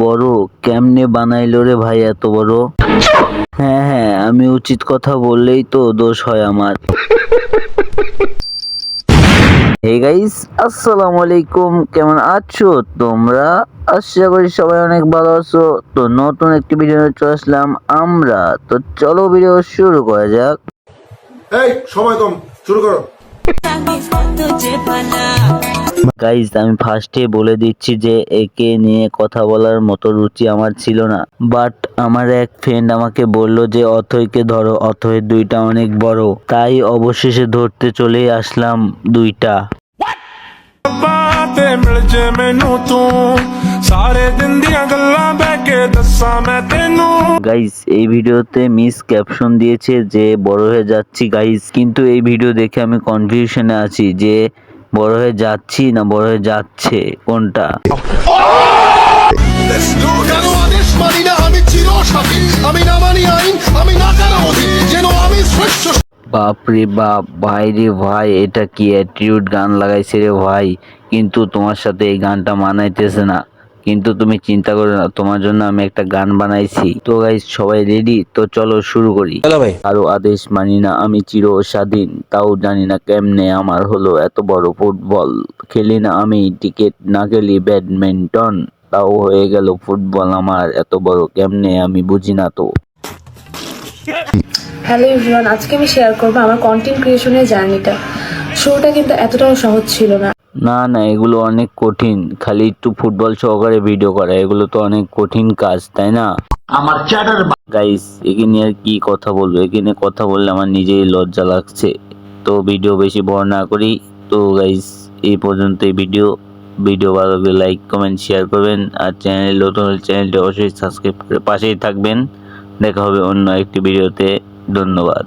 বড় কেমনে বানাইলো রে ভাই এত বড়? হ্যাঁ হ্যাঁ, আমি উচিত কথা বললেই তো দোষ হয় আমার। হে গাইস, আসসালামু আলাইকুম, কেমন আছো তোমরা? আশা করি সবাই অনেক ভালো আছো। তো নতুন একটি ভিডিও চলে আসলাম আমরা। তো চলো ভিডিও শুরু করা যাক। এই সময় কম, শুরু করো। গাইস, আমি ফার্স্টে বলে দিচ্ছি যে একে নিয়ে কথা বলার মতো রুচি আমার ছিল না, বাট আমার এক ফ্রেন্ড আমাকে বলল যে অথয়কে ধরো, অথয়ের দুইটা অনেক বড়, তাই অবশেষে ধরতে চলেই আসলাম দুইটা। बातें मिल जे मैनू तू सारे दिन दियां गल्लां बह के दस्सां मैं तेनू। গাইস, এই ভিডিওতে মিস ক্যাপশন দিয়েছে যে বড় হয়ে যাচ্ছি গাইস, কিন্তু এই ভিডিও দেখে আমি কনফিউশনে আছি যে বড় হয়ে যাচ্ছি না বড় হয়ে যাচ্ছে কোনটা। কেন আদেশ মানি না আমি চিরসাথী, আমি না মানি আইন, আমি না কারো অধীন, যেন আমি শ্রেষ্ঠ। বাপ রে বাপ, ভাই রে ভাই, এটা কি অ্যাটিটিউড গান লাগাইছে রে ভাই, কিন্তু তোমার সাথে এই গানটা মানাইতেছে না। কিন্তু তুমি চিন্তা করো না, তোমার জন্য আমি একটা গান বানাইছি। তো গাইস, সবাই রেডি? তো চলো শুরু করি। আরো আদেশ মানি না আমি চির স্বাধীন, তাও জানি না কেমনে আমার হলো এত বড় ফুটবল। খেলি না আমি ক্রিকেট, না খেলি ব্যাডমিন্টন, তাও হয়ে গেল ফুটবল আমার এত বড়, কেমনে আমি বুঝি না তো। হ্যালো এভরিওয়ান, আজকে আমি শেয়ার করবো আমার কন্টেন্ট ক্রিয়েশনের জার্নিটা। শুরুটা কিন্তু এতটাও সহজ ছিল না। না না, এগুলো অনেক কঠিন। খালি একটু ফুটবল সহকারে ভিডিও করা, এগুলো তো অনেক কঠিন কাজ, তাই না? আমার চ্যাটার গাইস, এখানে আর কি কথা বলবো, এখানে কথা বললে আমার নিজেই লজ্জা লাগছে। তো ভিডিও বেশি বড় না করি। তো গাইস, এই পর্যন্ত এই ভিডিও ভালো লাগলে লাইক কমেন্ট শেয়ার করবেন, আর চ্যানেল নতুন হলে চ্যানেলটি অবশ্যই সাবস্ক্রাইব করে পাশেই থাকবেন। দেখা হবে অন্য একটি ভিডিওতে। ধন্যবাদ।